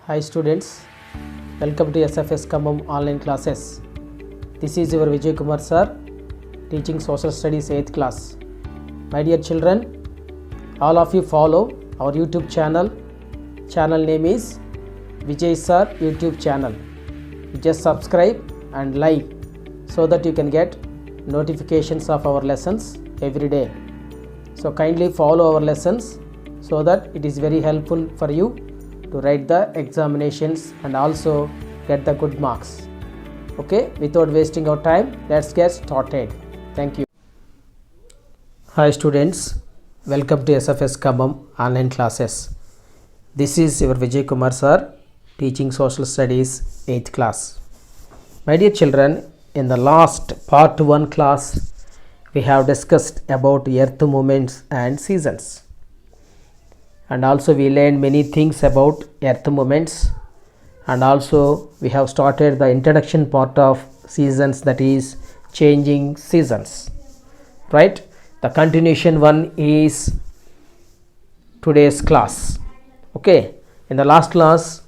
Hi students, welcome to SFS Khammam online classes. This is your Vijay Kumar sir teaching social studies 8th class. My dear children, all of you follow our YouTube channel. Channel name is Vijay sir YouTube channel. You just subscribe and like so that you can get notifications of our lessons every day. So kindly follow our lessons so that it is very helpful for you to write the examinations and also get the good marks. Okay, without wasting our time, let's get started. Thank you. Hi students, welcome to SFS Khammam online classes. This is your Vijay Kumar sir teaching social studies 8th class. My dear children, in the last part 1 class we have discussed about earth movements and seasons. And also we learned many things about earth movements, and also we have started the introduction part of seasons, that is changing seasons, right? The continuation one is today's class. Okay, in the last class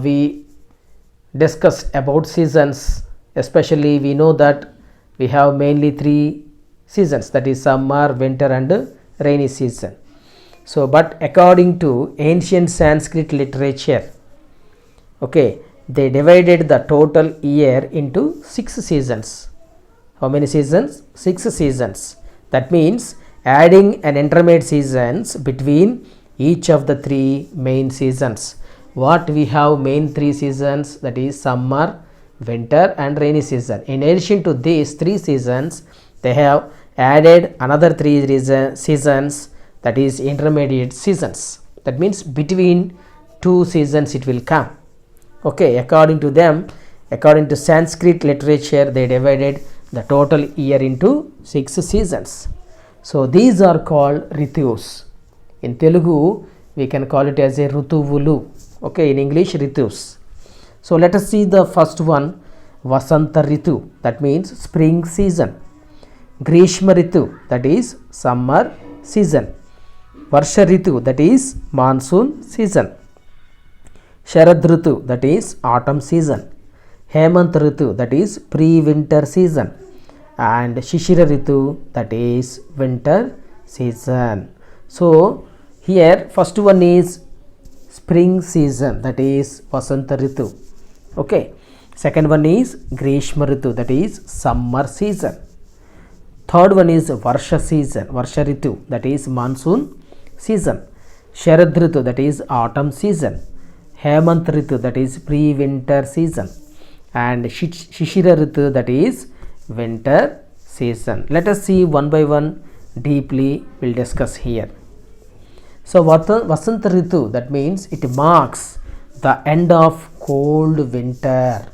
we discussed about seasons. Especially we know that we have mainly 3 seasons, that is summer, winter and rainy season. So but according to ancient Sanskrit literature, okay, they divided the total year into 6 seasons. How many seasons? 6 seasons. That means adding an intermediate seasons between each of the 3 main seasons. What we have main 3 seasons, that is summer, winter and rainy season. In addition to these 3 seasons, they have added another 3 seasons, that is intermediate seasons. That means between 2 seasons it will come. Okay, according to them, according to Sanskrit literature, they divided the total year into 6 seasons. So these are called ritus. In Telugu we can call it as a rituvulu. Okay, in English ritus. So let us see the first one, Vasanta Ritu, that means spring season. Grishma Ritu, that is summer season. Varsha Ritu, that is monsoon season. Sharad Ritu, that is autumn season. Hemant Ritu, that is pre-winter season. And Shishira Ritu, that is winter season. So here first one is spring season, that is Vasanta Ritu. Okay, second one is Grishma Ritu, that is summer season. Third one is Varsha season, Varsha Ritu, that is monsoon season. Sharad Ritu, that is autumn season. Hemant Ritu, that is pre-winter season. And Shishira Ritu, that is winter season. Let us see one by one deeply, we'll discuss here. So Vasanta Ritu, that means it marks the end of cold winter.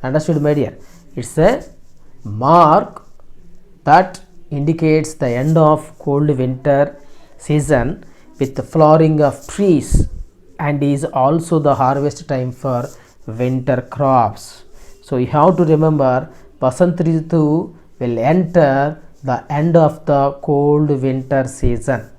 Understood, my dear? It's a mark that indicates the end of cold winter season with the flowering of trees, and is also the harvest time for winter crops. So you have to remember, Vasant Ritu will enter the end of the cold winter season.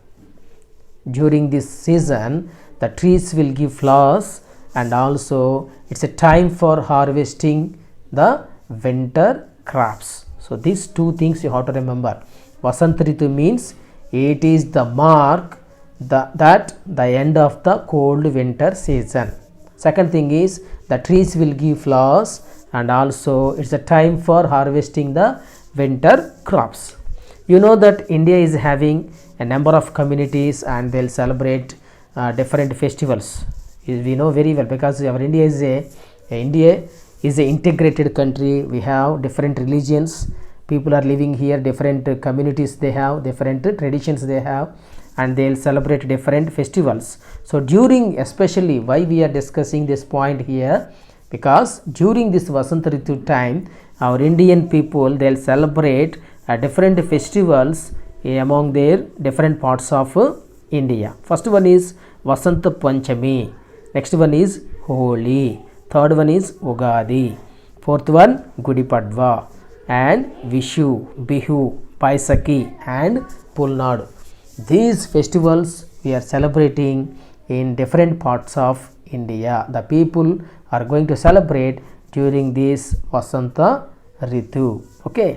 During this season the trees will give flowers, and also it's a time for harvesting the winter crops. So these 2 things you have to remember. Vasant Ritu means it is the mark that the end of the cold winter season. Second thing is the trees will give flowers, and also it's a time for harvesting the winter crops. You know that India is having a number of communities and they'll celebrate different festivals. We know very well, because our India is an integrated country. We have different religions, people are living here, different communities they have, different traditions they have, and they'll celebrate different festivals. So during, especially why we are discussing this point here, because during this Vasanta Ritu time, our Indian people, they'll celebrate different festivals among their different parts of India. First one is Vasanta Panchami, next one is Holi, third one is Ugadi, fourth one Gudi Padwa, and Vishu, Bihu, Paisaki and Pulnadu. These festivals we are celebrating in different parts of India. The people are going to celebrate during this Vasanta Ritu. Okay,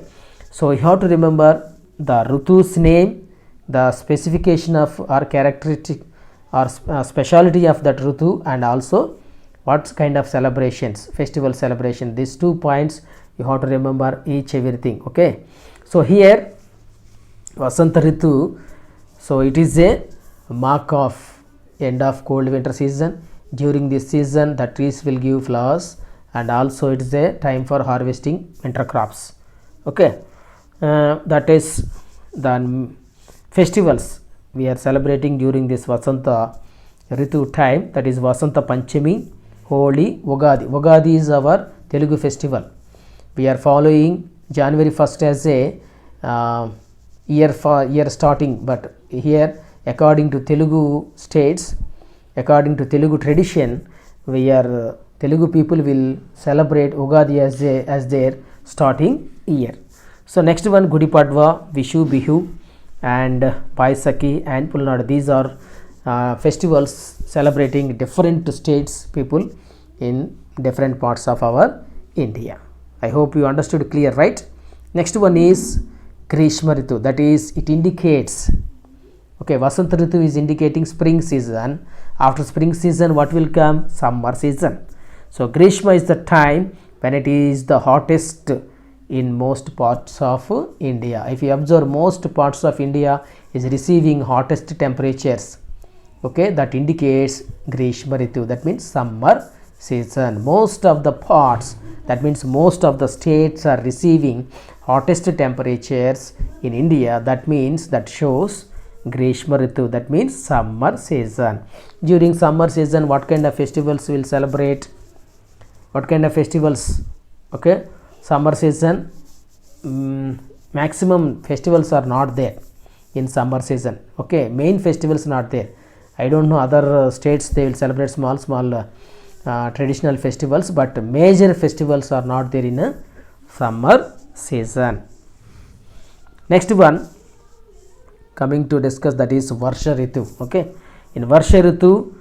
so you have to remember the Ritu's name, the specification of or characteristic or speciality of that Ritu, and also what kind of celebrations, festival celebration. These 2 points you have to remember each everything. Okay, so here Vasanta Ritu, so it is a mark of end of cold winter season. During this season the trees will give flowers, and also it is a time for harvesting winter crops. Okay, that is the festivals we are celebrating during this Vasanta Ritu time, that is Vasanta Panchami, Holi, Ugadi. Ugadi is our Telugu festival. We are following January 1st as a year starting, but here according to Telugu states, according to Telugu tradition, we are Telugu people will celebrate Ugadi as their starting year. So next one, Gudi Padwa, Vishu, Bihu, and Paisaki and Pulnadu. These are festivals celebrating different states people in different parts of our India. I hope you understood clear, right? Next one is Grishma Ritu, that is it indicates, okay, Vasanta Ritu is indicating spring season. After spring season what will come? Summer season. So Grishma is the time when it is the hottest in most parts of India. If you observe, most parts of India is receiving hottest temperatures. Okay, that indicates Grishma Ritu, that means summer season. Most of the parts, that means most of the states are receiving hottest temperatures in India. That means, that shows Grishma Ritu, that means summer season. During summer season what kind of festivals will celebrate? What kind of festivals? Okay, summer season, maximum festivals are not there in summer season. Okay, main festivals not there. I don't know other states, they will celebrate small traditional festivals, but major festivals are not there in a summer season. Next one coming to discuss, that is Varsha Ritu. Okay, in Varsha Ritu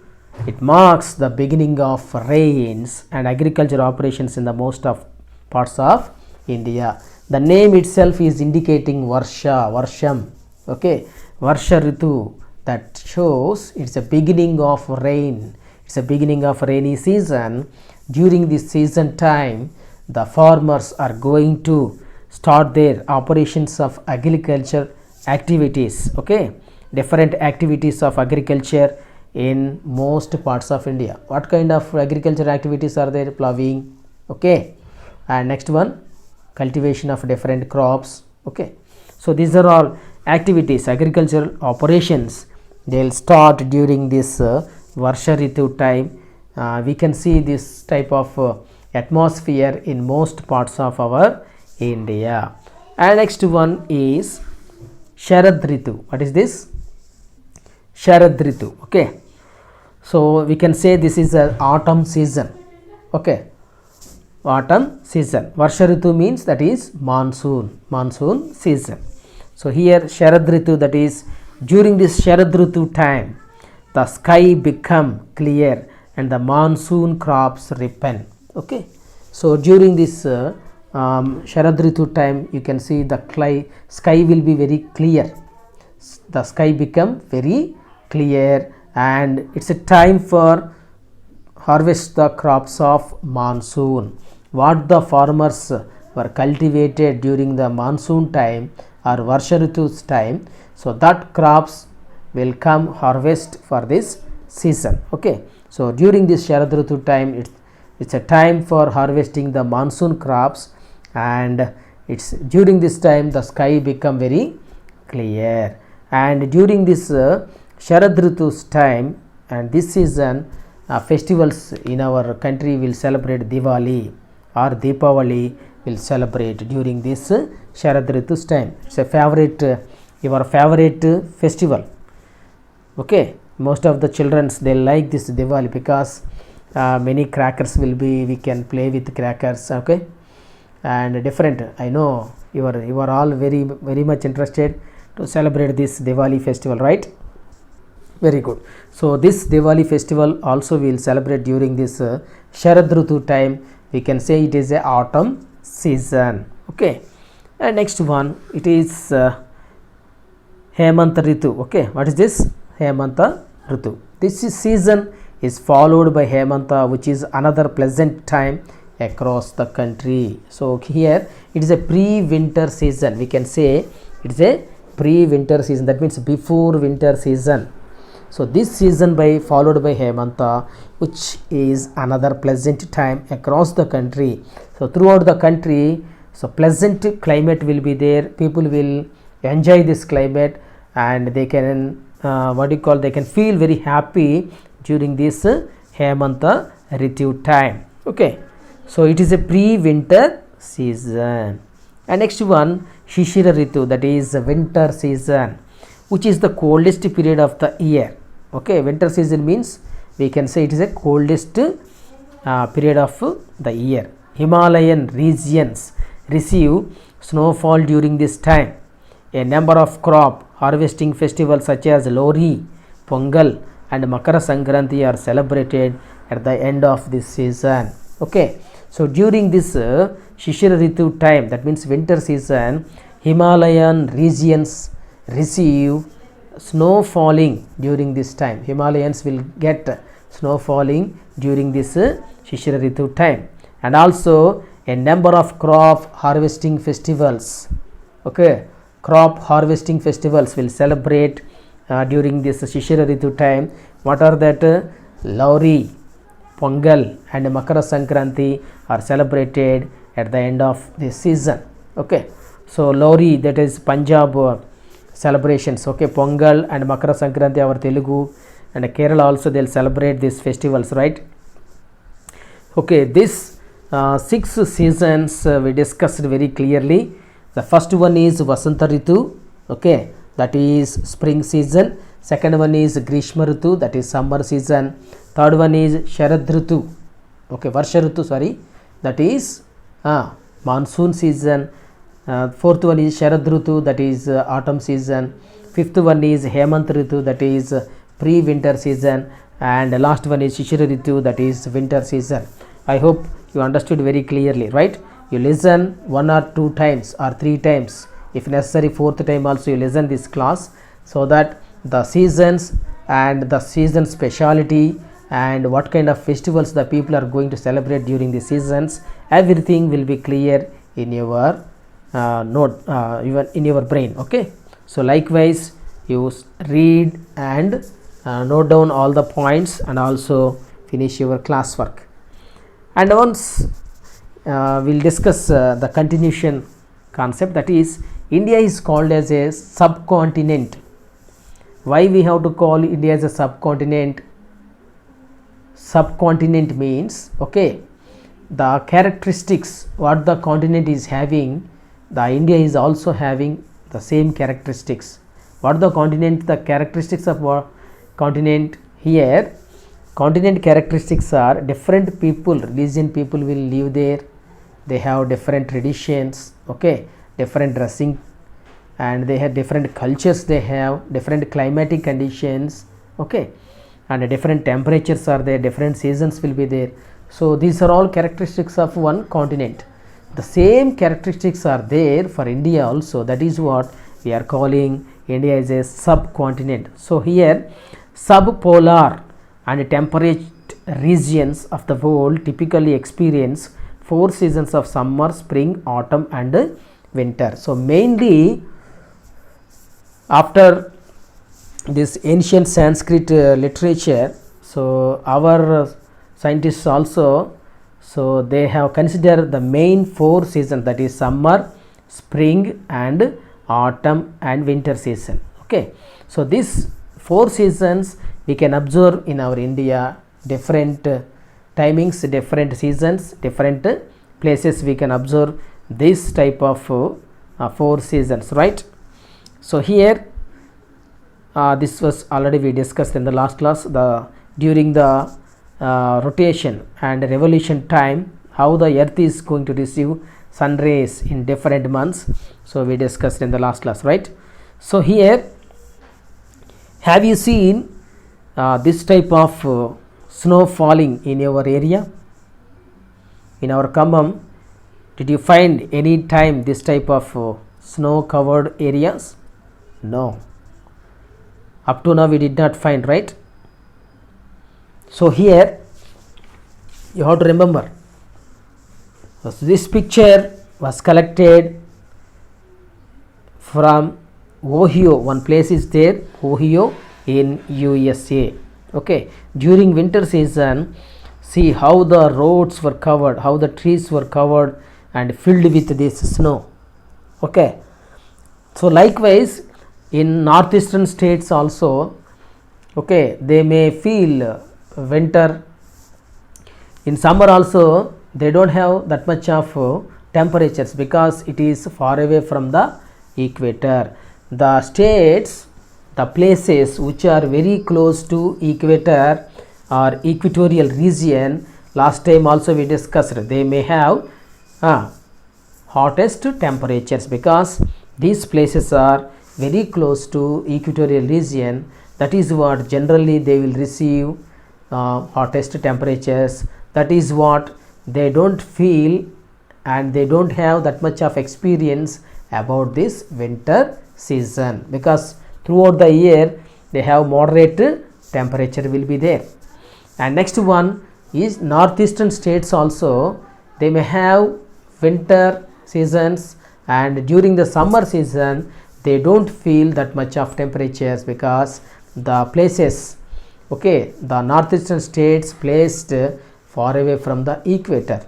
it marks the beginning of rains and agriculture operations in the most of parts of India. The name itself is indicating Varsha, Varsham. Okay, Varsha Ritu, that shows it's a beginning of rain. It's a beginning of rainy season. During this season time the farmers are going to start their operations of agriculture activities. Okay, different activities of agriculture in most parts of India. What kind of agriculture activities are there? Ploughing. Okay, and next one, cultivation of different crops. Okay, so these are all activities, agricultural operations, they will start during this Varsha Ritu time. We can see this type of atmosphere in most parts of our India. And next one is Sharad Ritu. What is this? Sharad Ritu. Okay, so we can say this is an autumn season. Okay, autumn season. Varsha Ritu means that is monsoon season. So here Sharad Ritu, that is during this Sharad Ritu time the sky become clear and the monsoon crops ripen. Okay, so during this Sharad Ritu time you can see the sky will be very clear. The sky become very clear and it's a time for harvest the crops of monsoon. What the farmers were cultivated during the monsoon time or Varsha Ritu's time, so that crops will come harvest for this season. Okay, so during this Sharad Ritu time it's a time for harvesting the monsoon crops, and it's during this time the sky become very clear. And during this Sharad Ritu's time and this season, festivals in our country will celebrate Diwali or Deepavali will celebrate during this Sharad Ritu's time. It's a favorite, your favorite festival. Okay, most of the children they like this Diwali because many crackers will be, we can play with crackers. Okay, and different, I know you are all very much interested to celebrate this Diwali festival, right? Very good. So this Diwali festival also we will celebrate during this Sharad Ritu time. We can say it is a autumn season. Okay. And next one, it is Hemanta Ritu. Okay, what is this? Hemanta Ritu. This season is followed by Hemanta, which is another pleasant time across the country. So here it is a pre-winter season. We can say it is a pre-winter season. That means before winter season. So this season followed by Hemanta, which is another pleasant time across the country. So throughout the country, so pleasant climate will be there. People will enjoy this climate, and they can they can feel very happy during this Hemanta Ritu time. Okay, so it is a pre-winter season. And next one, Shishira Ritu, that is winter season, which is the coldest period of the year. Okay, winter season means we can say it is a coldest period of the year. Himalayan regions receive snowfall during this time. A number of crop harvesting festivals such as Lohri, Pongal and Makara Sankranti are celebrated at the end of this season. Okay, so during this Shishira Ritu time, that means winter season, Himalayan regions receive snow falling during this time. Himalayans will get snow falling during this Shishira Ritu time. And also a number of crop harvesting festivals. Okay, crop harvesting festivals will celebrate during this Shishira Ritu time. What are that? Lohri, Pongal and Makara Sankranti are celebrated at the end of this season. Okay, so Lohri, that is Punjab celebrations. Okay, Pongal and Makara Sankranti our Telugu, and Kerala also they will celebrate these festivals, right? Okay, this 6 seasons we discussed very clearly. The first one is Vasanta Ritu, okay, that is spring season. Second one is Grishma Ritu, that is summer season. Third one is Sharad Ritu, okay, Varsha Ritu, sorry, that is monsoon season. Fourth one is Sharad Ritu, that is autumn season. Fifth one is Hemant Ritu, that is pre-winter season. And last one is Shishira Ritu, that is winter season. I hope you understood very clearly, right? You listen 1 or 2 times or 3 times, if necessary 4th time also you listen this class, so that the seasons and the season speciality and what kind of festivals the people are going to celebrate during the seasons, everything will be clear in your in your brain. Okay, so likewise you read and note down all the points and also finish your classwork. And once we'll discuss the continuation concept, that is India is called as a subcontinent. Why we have to call India as a subcontinent? Subcontinent means, okay, the characteristics what the continent is having, the India is also having the same characteristics. What the continent, the characteristics of what continent? Here continent characteristics are different people, religion people will live there, they have different traditions, okay, different dressing, and they have different cultures, they have different climatic conditions, okay, and different temperatures are there, different seasons will be there. So these are all characteristics of one continent. The same characteristics are there for India also. That is what we are calling India as a subcontinent. So here subpolar and temperate regions of the world typically experience 4 seasons of summer, spring, autumn and winter. So mainly after this ancient Sanskrit literature, so our scientists also, so they have considered the main 4 seasons, that is summer, spring and autumn and winter season. Okay, so these 4 seasons we can observe in our India, different timings, different seasons, different places we can observe this type of 4 seasons, right? So here this was already we discussed in the last class, the during the rotation and revolution time, how the earth is going to receive sun rays in different months. So we discussed in the last class, right? So here have you seen this type of snow falling in your area? In our Khammam, did you find any time this type of snow covered areas? No. Up to now we did not find, right? So here you have to remember, so this picture was collected from Ohio. One place is there, Ohio in USA. Okay, during winter season, see how the roads were covered, how the trees were covered and filled with this snow. Okay, so likewise in northeastern states also, okay, they may feel winter. In summer also they don't have that much of temperatures because it is far away from the equator. The states, the places which are very close to equator or equatorial region, last time also we discussed, they may have hottest temperatures because these places are very close to equatorial region. That is what generally they will receive hottest temperatures. That is what they don't feel and they don't have that much of experience about this winter season because throughout the year they have moderate temperature will be there. And next one is northeastern states also, they may have winter seasons and during the summer season they don't feel that much of temperatures because the places, okay, the northeastern states placed far away from the equator.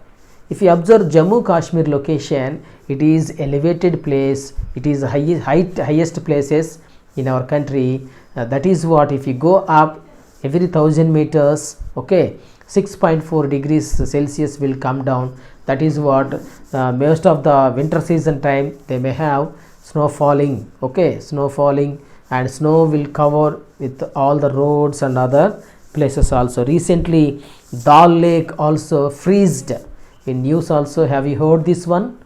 If you observe Jammu Kashmir location, it is elevated place, it is highest places in our country. That is what, if you go up every 1000 meters, okay, 6.4 degrees Celsius will come down. That is what most of the winter season time they may have snow falling, okay, snow falling and snow will cover with all the roads and other places also. Recently Dal Lake also freezed in news also. Have you heard this one?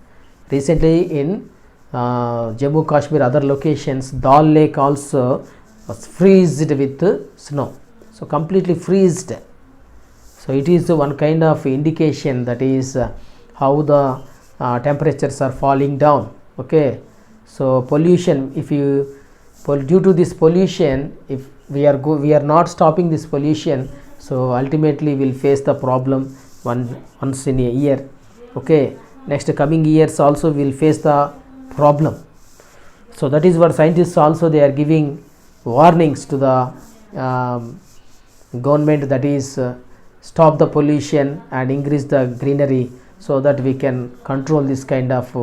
Recently in Jammu Kashmir other locations, Dal Lake also was freezed with snow, so completely freezed. So it is one kind of indication, that is how the temperatures are falling down. Okay, so pollution, if you due to this pollution, if we are not stopping this pollution, so ultimately we will face the problem once in a year. Okay, next coming years also we will face the problem. So that is what scientists also they are giving warnings to the government, that is stop the pollution and increase the greenery so that we can control this kind of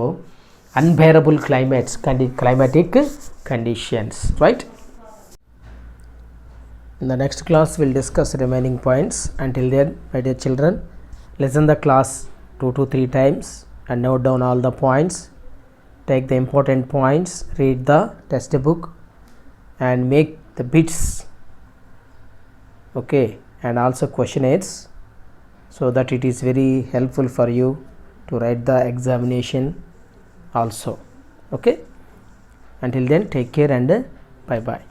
unbearable climatic conditions, right? In the next class we will discuss remaining points. Until then, my dear children, listen the class 2 to 3 times and note down all the points. Take the important points, read the textbook and make the bits, okay, and also questionnaires, so that it is very helpful for you to write the examination also. Okay, until then, take care and bye bye.